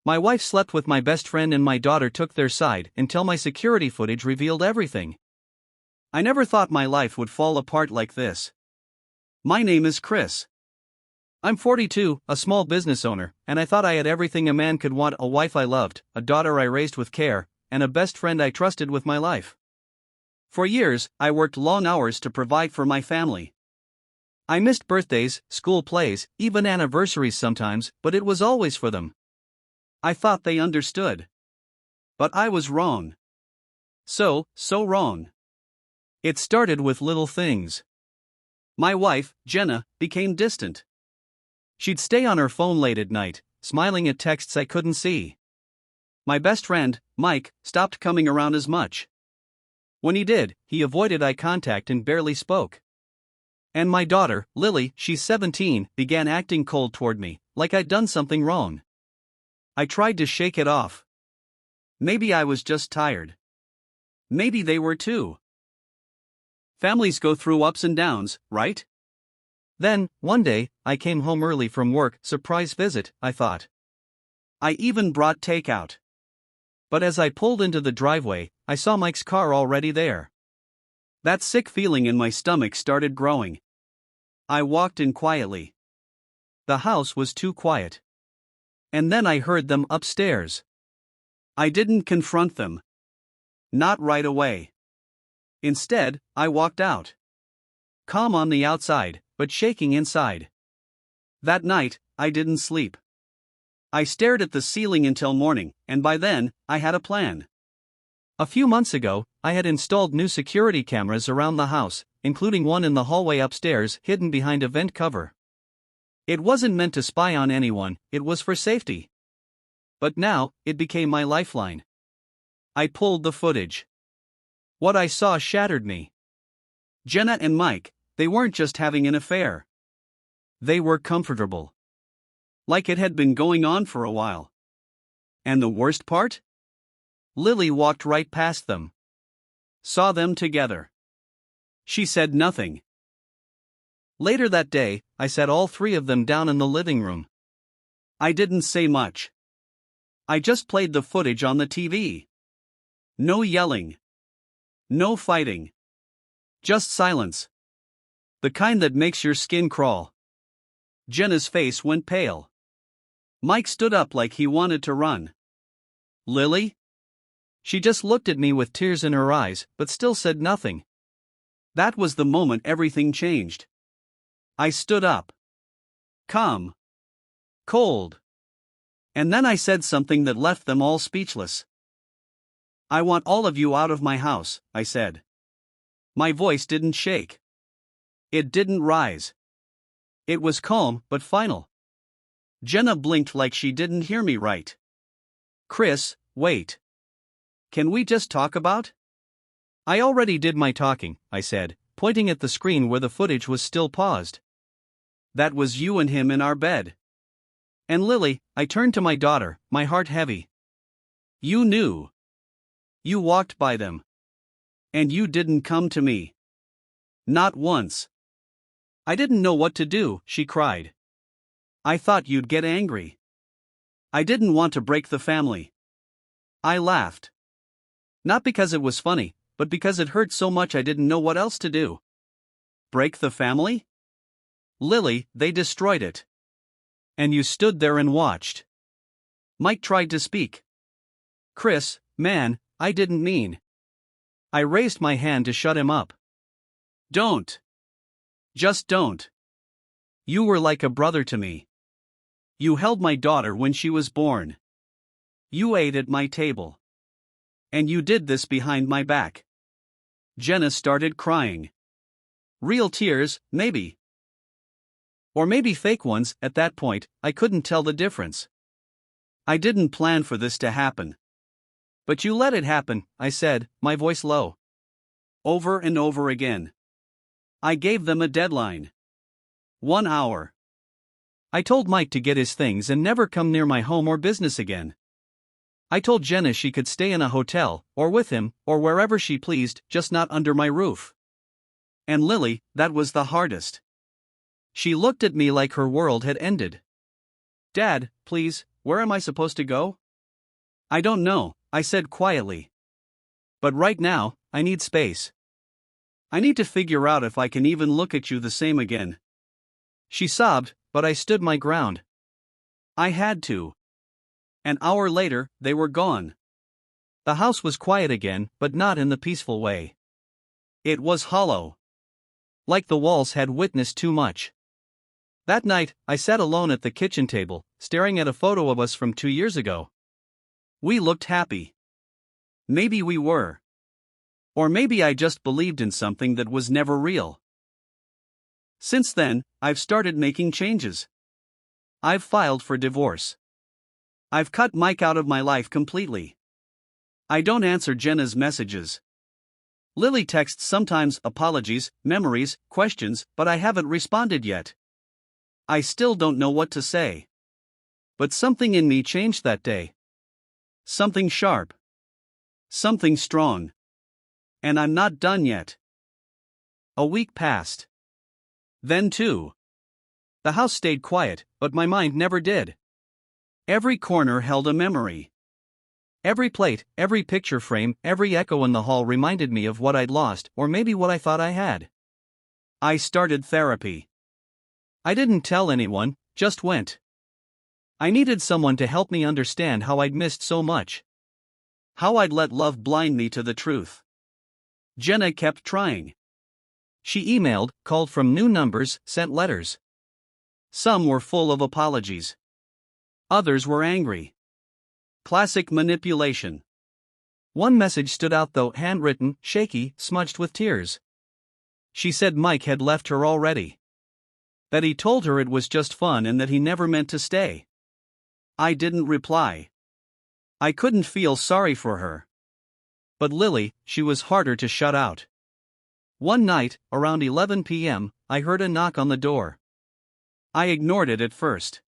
My wife slept with my best friend and my daughter took their side until my security footage revealed everything. I never thought my life would fall apart like this. My name is Chris. I'm 42, a small business owner, and I thought I had everything a man could want: a wife I loved, a daughter I raised with care, and a best friend I trusted with my life. For years, I worked long hours to provide for my family. I missed birthdays, school plays, even anniversaries sometimes, but it was always for them. I thought they understood. But I was wrong. So wrong. It started with little things. My wife, Jenna, became distant. She'd stay on her phone late at night, smiling at texts I couldn't see. My best friend, Mike, stopped coming around as much. When he did, he avoided eye contact and barely spoke. And my daughter, Lily, she's 17, began acting cold toward me, like I'd done something wrong. I tried to shake it off. Maybe I was just tired. Maybe they were too. Families go through ups and downs, right? Then, one day, I came home early from work. Surprise visit, I thought. I even brought takeout. But as I pulled into the driveway, I saw Mike's car already there. That sick feeling in my stomach started growing. I walked in quietly. The house was too quiet. And then I heard them upstairs. I didn't confront them. Not right away. Instead, I walked out. Calm on the outside, but shaking inside. That night, I didn't sleep. I stared at the ceiling until morning, and by then, I had a plan. A few months ago, I had installed new security cameras around the house, including one in the hallway upstairs hidden behind a vent cover. It wasn't meant to spy on anyone, it was for safety. But now, it became my lifeline. I pulled the footage. What I saw shattered me. Jenna and Mike, they weren't just having an affair. They were comfortable. Like it had been going on for a while. And the worst part? Lily walked right past them. Saw them together. She said nothing. Later that day, I sat all three of them down in the living room. I didn't say much. I just played the footage on the TV. No yelling. No fighting. Just silence. The kind that makes your skin crawl. Jenna's face went pale. Mike stood up like he wanted to run. Lily? She just looked at me with tears in her eyes, but still said nothing. That was the moment everything changed. I stood up. Calm. Cold. And then I said something that left them all speechless. I want all of you out of my house, I said. My voice didn't shake. It didn't rise. It was calm but final. Jenna blinked like she didn't hear me right. Chris, wait. Can we just talk about? I already did my talking, I said, pointing at the screen where the footage was still paused. That was you and him in our bed. And Lily, I turned to my daughter, my heart heavy. You knew. You walked by them. And you didn't come to me. Not once. I didn't know what to do, she cried. I thought you'd get angry. I didn't want to break the family. I laughed. Not because it was funny, but because it hurt so much I didn't know what else to do. Break the family? Lily, they destroyed it. And you stood there and watched. Mike tried to speak. Chris, man, I didn't mean. I raised my hand to shut him up. Don't. Just don't. You were like a brother to me. You held my daughter when she was born. You ate at my table. And you did this behind my back. Jenna started crying. Real tears, maybe. Or maybe fake ones. At that point, I couldn't tell the difference. I didn't plan for this to happen. But you let it happen, I said, my voice low. Over and over again. I gave them a deadline. 1 hour. I told Mike to get his things and never come near my home or business again. I told Jenna she could stay in a hotel, or with him, or wherever she pleased, just not under my roof. And Lily, that was the hardest. She looked at me like her world had ended. Dad, please, where am I supposed to go? I don't know, I said quietly. But right now, I need space. I need to figure out if I can even look at you the same again. She sobbed, but I stood my ground. I had to. An hour later, they were gone. The house was quiet again, but not in the peaceful way. It was hollow. Like the walls had witnessed too much. That night, I sat alone at the kitchen table, staring at a photo of us from 2 years ago. We looked happy. Maybe we were. Or maybe I just believed in something that was never real. Since then, I've started making changes. I've filed for divorce. I've cut Mike out of my life completely. I don't answer Jenna's messages. Lily texts sometimes, apologies, memories, questions, but I haven't responded yet. I still don't know what to say. But something in me changed that day. Something sharp. Something strong. And I'm not done yet. A week passed. Then 2. The house stayed quiet, but my mind never did. Every corner held a memory. Every plate, every picture frame, every echo in the hall reminded me of what I'd lost, or maybe what I thought I had. I started therapy. I didn't tell anyone, just went. I needed someone to help me understand how I'd missed so much. How I'd let love blind me to the truth. Jenna kept trying. She emailed, called from new numbers, sent letters. Some were full of apologies. Others were angry. Classic manipulation. One message stood out though, handwritten, shaky, smudged with tears. She said Mike had left her already. That he told her it was just fun and that he never meant to stay. I didn't reply. I couldn't feel sorry for her. But Lily, she was harder to shut out. One night, around 11 p.m., I heard a knock on the door. I ignored it at first.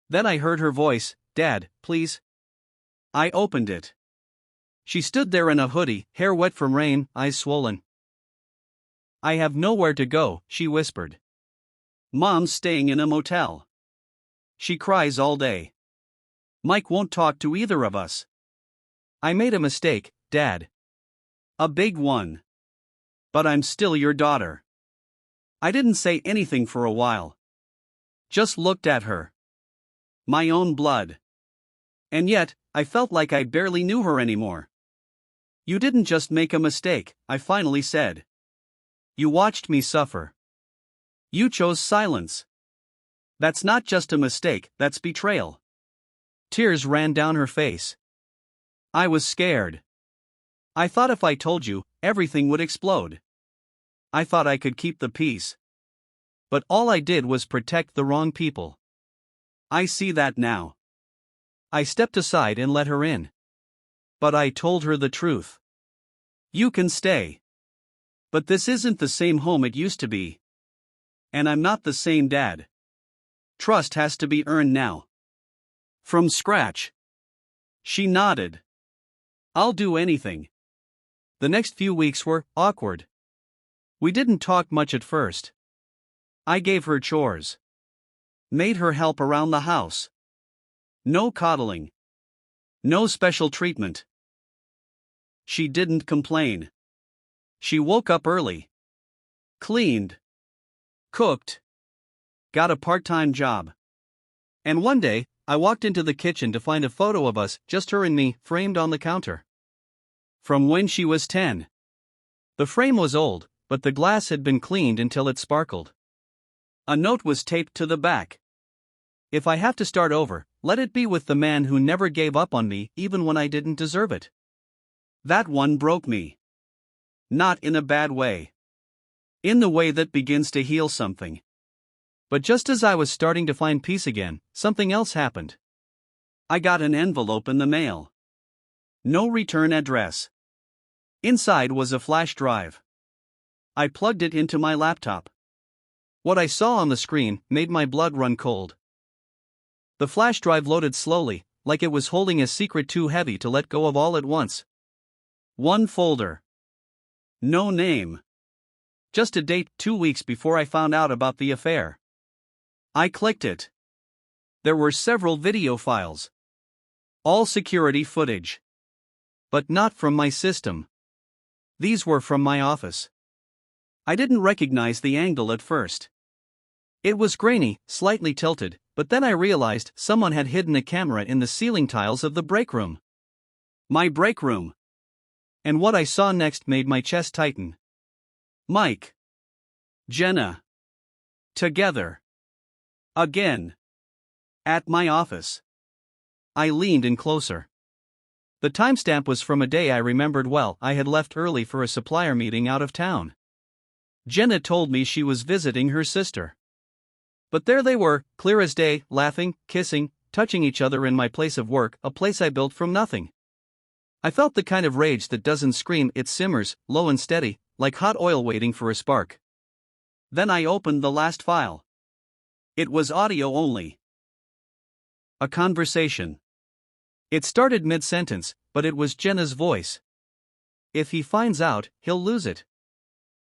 Then I heard her voice, "Dad, please." I opened it. She stood there in a hoodie, hair wet from rain, eyes swollen. "I have nowhere to go," she whispered. "Mom's staying in a motel. She cries all day. Mike won't talk to either of us. I made a mistake, Dad. A big one. But I'm still your daughter." I didn't say anything for a while. Just looked at her. My own blood. And yet, I felt like I barely knew her anymore. "You didn't just make a mistake," I finally said. "You watched me suffer. You chose silence. That's not just a mistake, that's betrayal." Tears ran down her face. I was scared. I thought if I told you, everything would explode. I thought I could keep the peace. But all I did was protect the wrong people. I see that now. I stepped aside and let her in. But I told her the truth. "You can stay. But this isn't the same home it used to be. And I'm not the same dad. Trust has to be earned now. From scratch." She nodded. "I'll do anything." The next few weeks were awkward. We didn't talk much at first. I gave her chores. Made her help around the house. No coddling. No special treatment. She didn't complain. She woke up early. Cleaned. Cooked. Got a part-time job. And one day, I walked into the kitchen to find a photo of us, just her and me, framed on the counter. From when she was 10. The frame was old, but the glass had been cleaned until it sparkled. A note was taped to the back. "If I have to start over, let it be with the man who never gave up on me even when I didn't deserve it." That one broke me. Not in a bad way. In the way that begins to heal something. But just as I was starting to find peace again, something else happened. I got an envelope in the mail. No return address. Inside was a flash drive. I plugged it into my laptop. What I saw on the screen made my blood run cold. The flash drive loaded slowly, like it was holding a secret too heavy to let go of all at once. One folder. No name. Just a date, 2 weeks before I found out about the affair. I clicked it. There were several video files. All security footage. But not from my system. These were from my office. I didn't recognize the angle at first. It was grainy, slightly tilted, but then I realized someone had hidden a camera in the ceiling tiles of the break room. My break room. And what I saw next made my chest tighten. Mike. Jenna. Together. Again. At my office. I leaned in closer. The timestamp was from a day I remembered well. I had left early for a supplier meeting out of town. Jenna told me she was visiting her sister. But there they were, clear as day, laughing, kissing, touching each other in my place of work, a place I built from nothing. I felt the kind of rage that doesn't scream, it simmers, low and steady, like hot oil waiting for a spark. Then I opened the last file. It was audio only. A conversation. It started mid-sentence, but it was Jenna's voice. If he finds out, he'll lose it.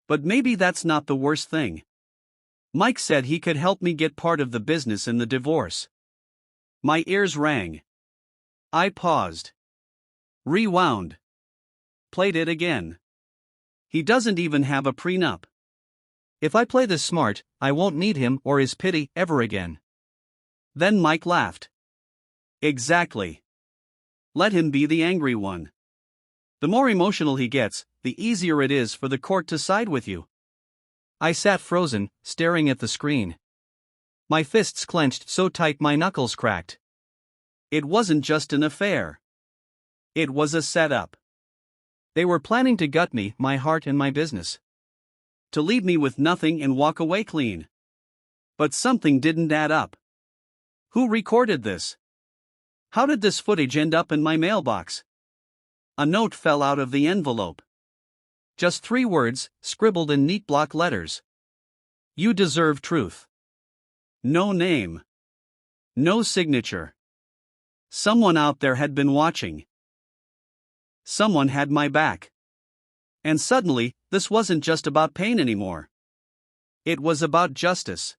But maybe that's not the worst thing. Mike said he could help me get part of the business in the divorce. My ears rang. I paused. Rewound. Played it again. He doesn't even have a prenup. If I play this smart, I won't need him or his pity ever again. Then Mike laughed. Exactly. Let him be the angry one. The more emotional he gets, the easier it is for the court to side with you. I sat frozen, staring at the screen. My fists clenched so tight my knuckles cracked. It wasn't just an affair. It was a setup. They were planning to gut me, my heart and my business. To leave me with nothing and walk away clean. But something didn't add up. Who recorded this? How did this footage end up in my mailbox? A note fell out of the envelope. Just 3 words, scribbled in neat block letters. You deserve truth. No name. No signature. Someone out there had been watching. Someone had my back. And suddenly, this wasn't just about pain anymore. It was about justice.